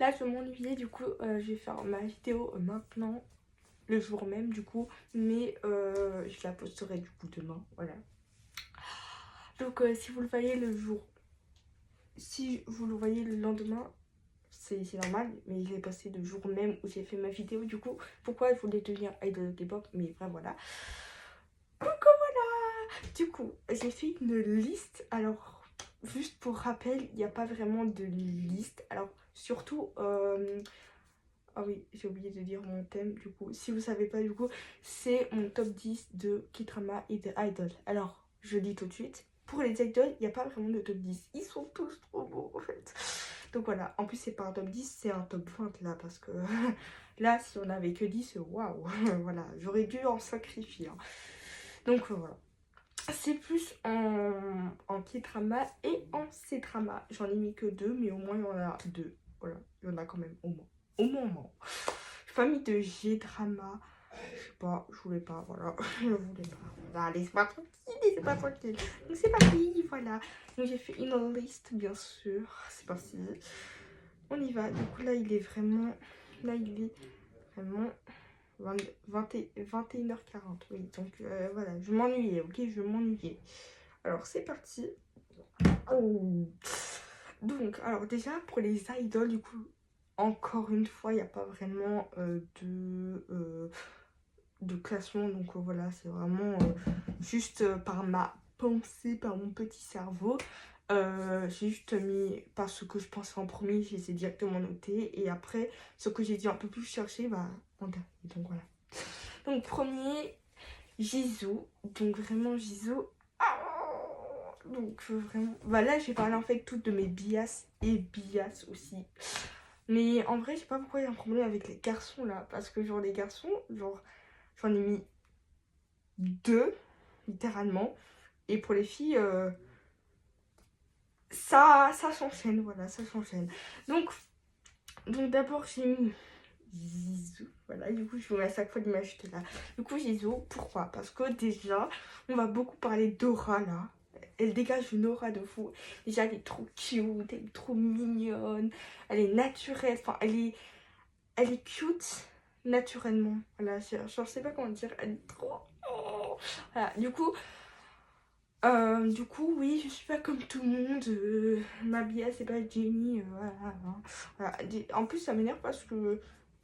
là je m'ennuyais, du coup je vais faire ma vidéo maintenant, le jour même du coup, mais je la posterai du coup demain, voilà. Donc si vous le voyez le jour, si vous le voyez le lendemain, c'est normal, mais je l'ai posté le jour même où j'ai fait ma vidéo, du coup, pourquoi je voulais devenir idol K-pop, mais bref, voilà. Donc voilà. Du coup, j'ai fait une liste, alors, juste pour rappel, il n'y a pas vraiment de liste, alors, surtout, ah oui, j'ai oublié de dire mon thème, du coup, si vous savez pas, du coup, c'est mon top 10 de K-drama et de idol. Alors, je dis tout de suite, pour les idols, il n'y a pas vraiment de top 10, ils sont tous trop beaux, en fait. Donc voilà, en plus c'est pas un top 10, c'est un top 20 là, parce que là, si on avait que 10, waouh, voilà, j'aurais dû en sacrifier, hein. Donc voilà, c'est plus en K-drama et en C-drama. J'en ai mis que deux, mais au moins il y en a deux. Voilà, il y en a quand même au moins. Au moment. J'ai pas mis de G-drama. Je sais pas, je voulais pas, voilà. Je voulais pas. Voilà, laisse-moi tranquille, laissez-moi tranquille. Donc c'est parti, voilà. Donc j'ai fait une liste, bien sûr. C'est parti. On y va. Du coup, là, il est vraiment... Là, il est vraiment 21h40. Oui, donc voilà, je m'ennuyais, ok? Je m'ennuyais. Alors, c'est parti. Oh. Donc, alors déjà, pour les idoles, du coup, encore une fois, il n'y a pas vraiment de classement. Donc, voilà, c'est vraiment juste par ma pensée, par mon petit cerveau. J'ai juste mis par ce que je pensais en premier, je les ai directement notés. Et après, ce que j'ai dû un peu plus chercher, bah, en dernier. Donc, voilà. Donc, premier, Jisoo. Donc, vraiment, Jisoo. Donc vraiment, bah là j'ai parlé en fait toutes de mes bias et bias aussi. Mais en vrai, je sais pas pourquoi il y a un problème avec les garçons là. Parce que genre les garçons, genre j'en ai mis deux, littéralement. Et pour les filles, ça s'enchaîne, voilà, ça s'enchaîne. Donc d'abord j'ai mis Jisoo, voilà, du coup je vous mets à chaque fois l'image de là. Du coup Jisoo, pourquoi? Parce que déjà, on va beaucoup parler d'aura là. Elle dégage une aura de fou. Déjà elle est trop cute, elle est trop mignonne, elle est naturelle, enfin elle est cute naturellement. Voilà, je sais pas comment dire, elle est trop... Oh. Voilà, du coup, oui, je suis pas comme tout le monde. Ma biais, c'est pas Jenny. Voilà, hein. Voilà. En plus, ça m'énerve parce que,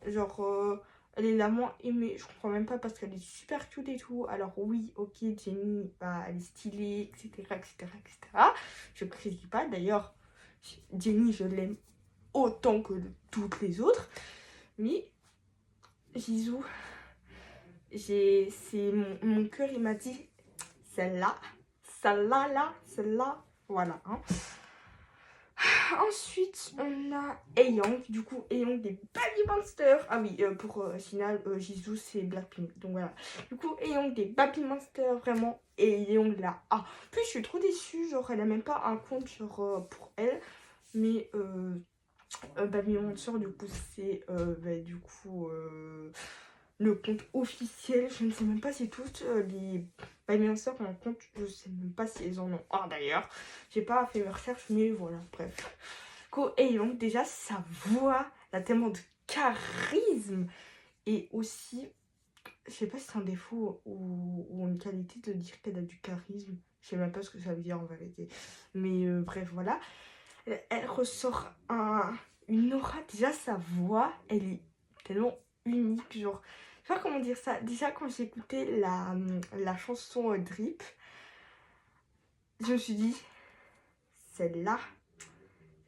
genre, elle est la moins aimée. Je comprends même pas parce qu'elle est super cute et tout. Alors, oui, ok, Jenny, bah, elle est stylée, etc., etc., etc. Je critique pas. D'ailleurs, Jenny, je l'aime autant que toutes les autres. Mais, Jisoo, c'est mon cœur, il m'a dit, celle-là. Celle-là, là, celle-là, voilà. Hein. Ensuite, on a Aeyong. Du coup, Aeyong des Baby Monsters. Ah oui, pour final, Jisoo, c'est Blackpink. Donc voilà. Du coup, Aeyong des Baby Monsters, vraiment. Et Aeyong là. Ah, puis je suis trop déçue. Genre, elle a même pas un compte genre, pour elle. Mais Baby Monsters, du coup, c'est du coup le compte officiel. Je ne sais même pas si toutes les influenceurs ont un compte. Je ne sais même pas si elles en ont un d'ailleurs. J'ai pas fait mes recherches, mais voilà, bref. Et donc déjà, sa voix, elle a tellement de charisme. Et aussi, je sais pas si c'est un défaut ou une qualité de dire qu'elle a du charisme. Je sais même pas ce que ça veut dire en vérité. Mais bref, voilà. Elle ressort une aura. Déjà, sa voix, elle est tellement unique. Genre, je sais pas comment dire ça. Déjà, quand j'ai écouté la chanson Drip, je me suis dit, celle-là,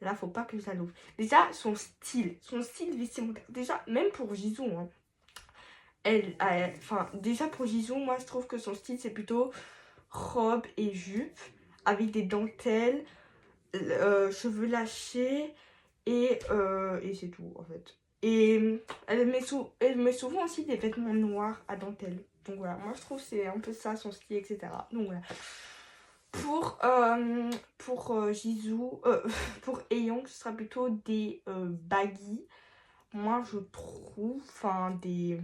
là, faut pas que ça l'ouvre. Déjà, son style vestimentaire. Déjà, même pour Jisoo, hein, enfin, déjà pour Jisoo, moi, je trouve que son style, c'est plutôt robe et jupe avec des dentelles, cheveux lâchés et c'est tout en fait. Et elle met souvent aussi des vêtements noirs à dentelle. Donc voilà, moi je trouve que c'est un peu ça son style, etc. Donc voilà. Pour Jisoo, pour Aeyong, ce sera plutôt des baggy. Moi je trouve, enfin des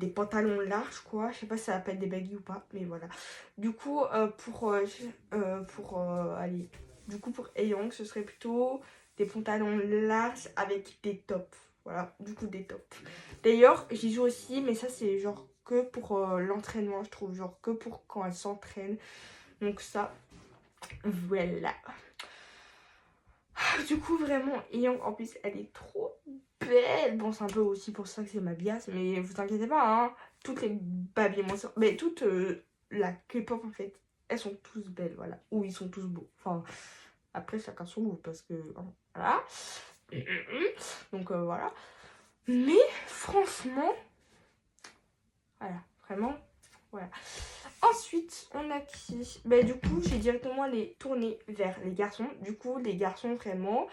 pantalons larges quoi. Je sais pas si ça s'appelle des baggy ou pas, mais voilà. Du coup, allez, du coup pour Aeyong, ce serait plutôt des pantalons larges avec des tops. Voilà, du coup des tops. D'ailleurs, j'y joue aussi, mais ça c'est genre que pour l'entraînement, je trouve. Genre que pour quand elle s'entraîne. Donc ça, voilà. Du coup, vraiment, Young, en plus, elle est trop belle. Bon, c'est un peu aussi pour ça que c'est ma biasse, mais vous inquiétez pas, hein. Toutes les baby monsters, mais toute la K-pop, en fait, elles sont tous belles, voilà. Ou ils sont tous beaux. Enfin, après, chacun son goût, parce que, voilà. Donc, voilà. Mais, franchement, voilà, vraiment, voilà. Ensuite, on a qui? Bah, du coup, j'ai directement les tourné vers les garçons. Du coup, les garçons, vraiment,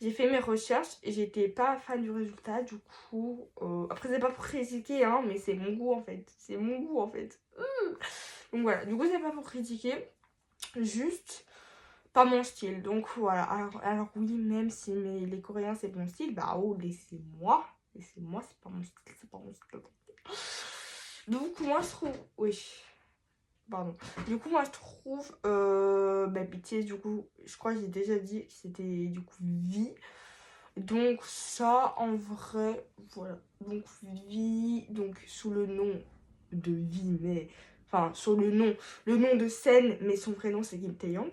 j'ai fait mes recherches et j'étais pas fan du résultat. Du coup, après, c'est pas pour critiquer, hein, mais c'est mon goût en fait. C'est mon goût en fait. Donc voilà, du coup, c'est pas pour critiquer, juste pas mon style. Donc voilà, alors oui, même si les Coréens c'est mon style, bah oh, laissez-moi. Laissez-moi, c'est pas mon style, c'est pas mon style. Donc, moi, je trouve. Oui. Pardon. Du coup, moi, je trouve. BTS, du coup, je crois que j'ai déjà dit que c'était du coup V. Donc, ça, en vrai, voilà. Donc, V, donc, sous le nom de V, mais. Enfin, sur le nom de scène, mais son prénom, c'est Kim Taeyang.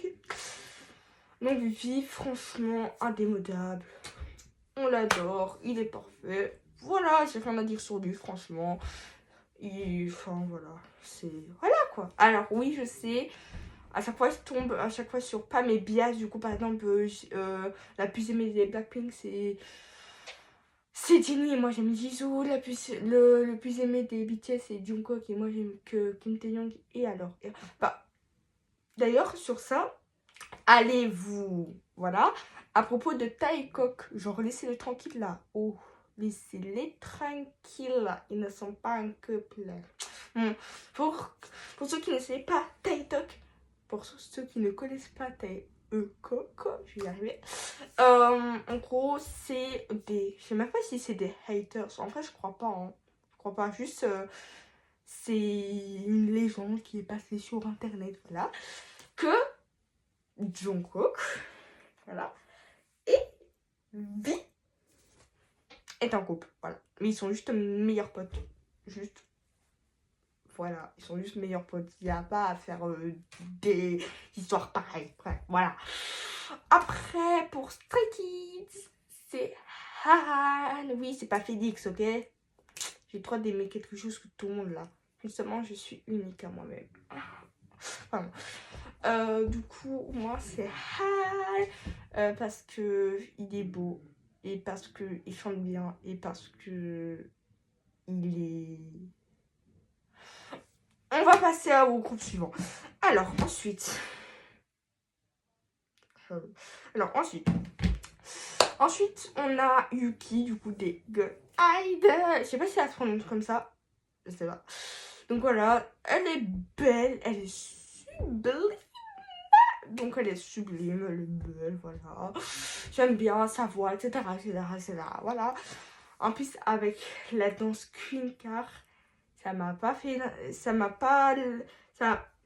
Donc, V, franchement, indémodable. On l'adore, il est parfait. Voilà, j'ai rien à dire sur lui, franchement. Et enfin voilà, c'est... Voilà quoi. Alors oui, je sais, à chaque fois je tombe à chaque fois sur pas mes biases. Du coup par exemple, la plus aimée des Blackpink c'est Jennie et moi j'aime Jisoo. Le plus aimé des BTS c'est Jungkook et moi j'aime que Kim Taeyong. Et alors bah, d'ailleurs sur ça, allez-vous... Voilà, à propos de Taekook, genre laissez-le tranquille là. Oh, laissez-les tranquilles là, ils ne sont pas un couple. Pour ceux qui ne savent pas Taekook, pour ceux qui ne connaissent pas Taekook, je vais y arriver. En gros, c'est des... Je sais même pas si c'est des haters. En fait, je crois pas. Hein. Je crois pas. Juste, c'est une légende qui est passée sur Internet. Voilà. Que Jungkook, voilà, et V est en couple. Voilà. Mais ils sont juste meilleurs potes. Juste. Voilà, ils sont juste meilleurs potes. Il n'y a pas à faire des histoires pareilles. Ouais, voilà. Après, pour Stray Kids, c'est Han. Oui, c'est pas Félix, ok? J'ai le droit d'aimer quelque chose que tout le monde là. Justement, je suis unique à moi-même. Pardon. Du coup, moi, c'est Han. Parce que il est beau. Et parce qu'il chante bien. Et parce que il est... On va passer au groupe suivant. Alors, ensuite... Ensuite, on a Yuki, du coup, des Girl Idol. Je sais pas si elle se prononce comme ça. Je sais pas. Donc voilà, elle est belle, elle est sublime. Donc elle est sublime, elle est belle, voilà. J'aime bien sa voix, etc., etc. Voilà. En plus, avec la danse Queen Car, ça m'a pas fait... Ça m'a pas...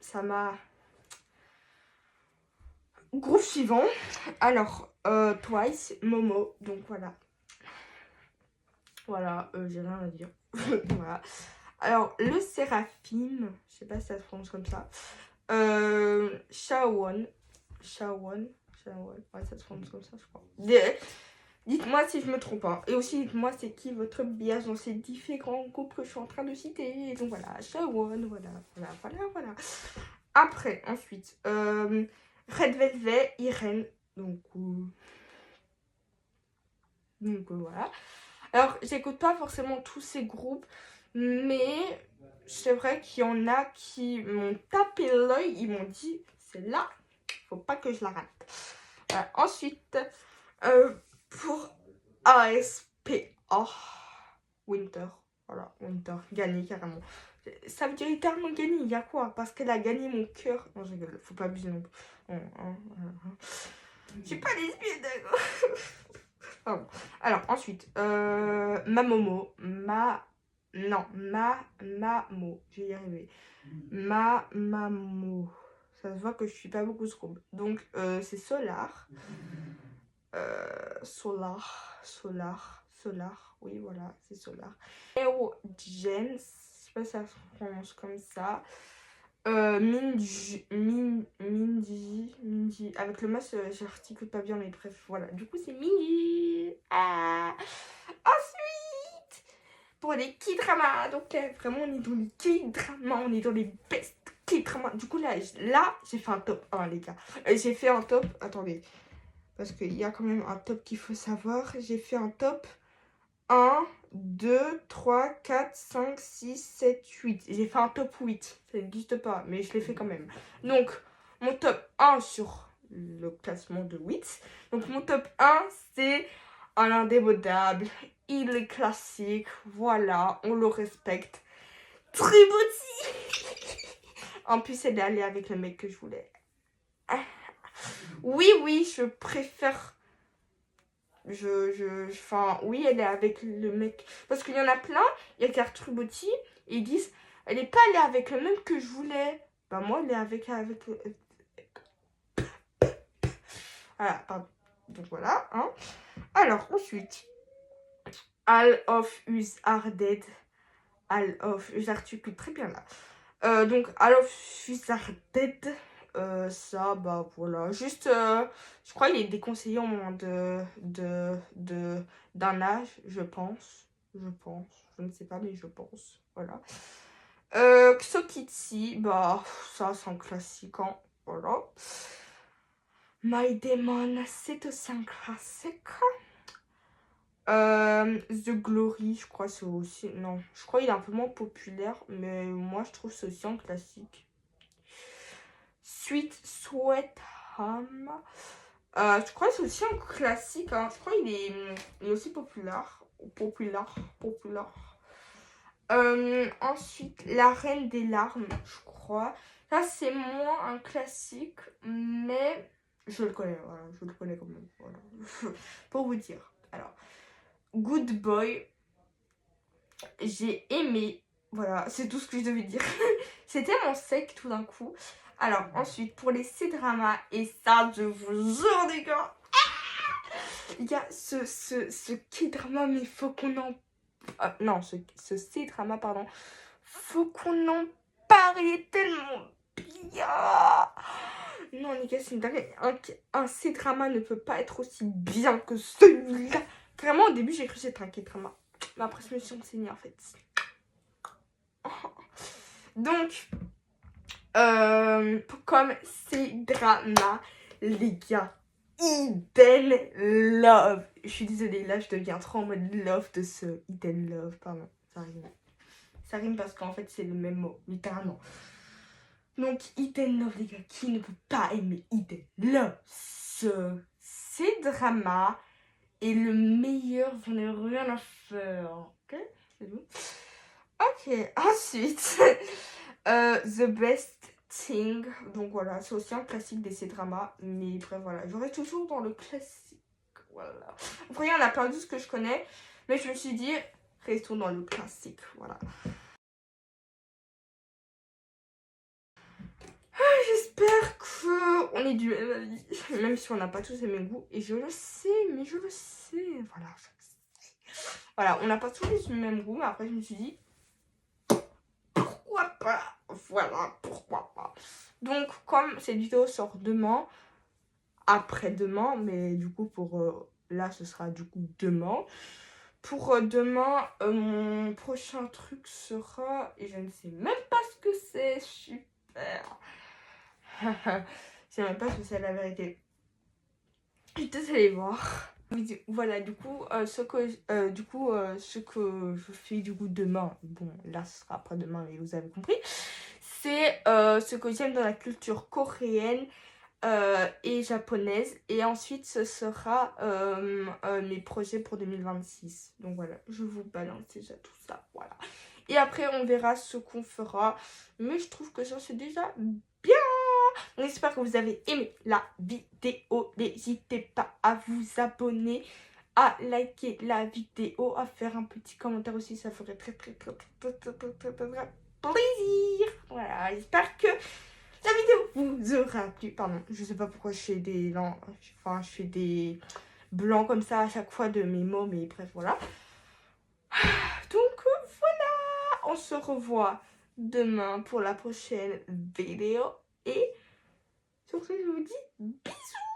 Ça m'a... Groupe suivant. Alors, Twice, Momo. Donc voilà. Voilà, j'ai rien à dire. Voilà. Alors, le Séraphine, je sais pas si ça se prononce comme ça. Shawon. Ouais, ça se prononce comme ça, je crois. Dites-moi si je me trompe. Hein. Et aussi, dites-moi c'est qui votre bias dans ces différents groupes que je suis en train de citer. Donc voilà, Shawon, voilà. Après, ensuite, Red Velvet, Irene. Donc voilà. Alors, j'écoute pas forcément tous ces groupes, mais c'est vrai qu'il y en a qui m'ont tapé l'œil, ils m'ont dit, c'est là, faut pas que je la rate. Voilà. Ensuite, pour ASPA, Winter, voilà, Winter, gagné carrément. Ça veut dire littéralement gagné, il y a quoi? Parce qu'elle a gagné mon cœur. Non, je rigole, faut pas abuser non plus. Je suis pas lesbienne, d'accord. Pardon. Alors, ensuite, Mamomo. Mamo. Je vais y arriver. Mamo. Ça se voit que je suis pas beaucoup ce groupe. Donc, c'est Solar. Solar, oui voilà, c'est Solar. Aerogens, je sais pas si ça se prononce comme ça. Minji, avec le mas, j'articule pas bien, mais bref, voilà. Du coup, c'est Minji. Ah. Ensuite, pour les K-dramas, donc vraiment, on est dans les K-dramas, on est dans les best K-dramas. Du coup, là j'ai fait un top 1, les gars. J'ai fait un top, attendez, parce qu'il y a quand même un top qu'il faut savoir. J'ai fait un top 1, 2, 3, 4, 5, 6, 7, 8. J'ai fait un top 8. Ça n'existe pas, mais je l'ai fait quand même. Donc, mon top 1 sur le classement de 8. Donc, mon top 1, c'est un indémodable. Il est classique. Voilà, on le respecte. Tribouti. En plus, elle est allée avec le mec que je voulais. Oui, je préfère... Enfin, oui, elle est avec le mec. Parce qu'il y en a plein, il y a Cartrubotti, et ils disent, elle est pas allée avec le même que je voulais. Bah, moi, elle est avec voilà, pardon. Donc, voilà, hein. Alors, ensuite, All of Us Are Dead. All of, j'articule très bien là. Donc, All of Us Are Dead. Ça, bah voilà. Juste, je crois qu'il est déconseillé au moins d'un âge, je pense. Je ne sais pas, mais je pense. Voilà. Xokitsi, bah, ça, c'est un classique, hein. Voilà. My Demon, c'est aussi un classique. The Glory, je crois c'est aussi... Non, je crois qu'il est un peu moins populaire, mais moi, je trouve c'est aussi un classique. Sweet Sweat Home. Je crois que c'est aussi un classique. Hein. Je crois qu'il est aussi populaire. Ensuite, La Reine des Larmes, je crois. Ça, c'est moins un classique, mais je le connais. Voilà, je le connais quand même. Voilà. Pour vous dire. Alors, Good Boy, j'ai aimé. Voilà, c'est tout ce que je devais dire. C'était mon sec tout d'un coup. Alors, ensuite, pour les C-dramas, et ça, je vous jure, les gars, il y a ce K-drama, mais faut qu'on en... non, ce C-drama, pardon. Faut qu'on en parle, il est tellement bien. Non, les gars, c'est une dingue. Un C-drama ne peut pas être aussi bien que celui-là. Vraiment, au début, j'ai cru que c'était un K-drama. Mais après, je me suis renseignée, en fait. Donc, comme C-drama, les gars, Eden Love. Je suis désolée, là, je deviens trop en mode love de ce Eden Love. Pardon, ça rime. Ça rime parce qu'en fait, c'est le même mot, littéralement. Donc, Eden Love, les gars, qui ne peut pas aimer Eden Love? Ce C-drama est le meilleur, j'en ai rien à faire. Ok, c'est bon. Ok, ensuite, The Best Thing. Donc voilà, c'est aussi un classique des C-dramas. Mais bref, voilà, j'aurai toujours dans le classique. Voilà. Après, il y en a plein d'autres que je connais. Mais je me suis dit, restons dans le classique. Voilà. J'espère qu'on est du même avis. Même si on n'a pas tous les mêmes goûts. Et je le sais, mais je le sais. Voilà, je le sais. Voilà, on n'a pas tous les mêmes goûts. Mais après, je me suis dit, pourquoi pas? Voilà, pourquoi pas. Donc, comme cette vidéo sort demain, après-demain, mais du coup, pour là, ce sera du coup demain. Pour demain, mon prochain truc sera, et je ne sais même pas ce que c'est, super. Je sais même pas ce que c'est la vérité. Je te allez voir. Voilà, du coup, ce que je fais du coup demain, bon là ce sera après demain mais vous avez compris, c'est ce que j'aime dans la culture coréenne et japonaise, et ensuite ce sera mes projets pour 2026. Donc voilà, je vous balance déjà tout ça, voilà. Et après on verra ce qu'on fera, mais je trouve que ça c'est déjà bien. J'espère que vous avez aimé la vidéo. N'hésitez pas à vous abonner, à liker la vidéo, à faire un petit commentaire aussi. Ça ferait très plaisir. Voilà, j'espère que la vidéo vous aura plu. Pardon, je sais pas pourquoi je fais des... Non, enfin, je fais des blanc comme ça à chaque fois de mes mots, mais bref, voilà. Donc voilà, on se revoit demain pour la prochaine vidéo et sur ce je vous dis bisous.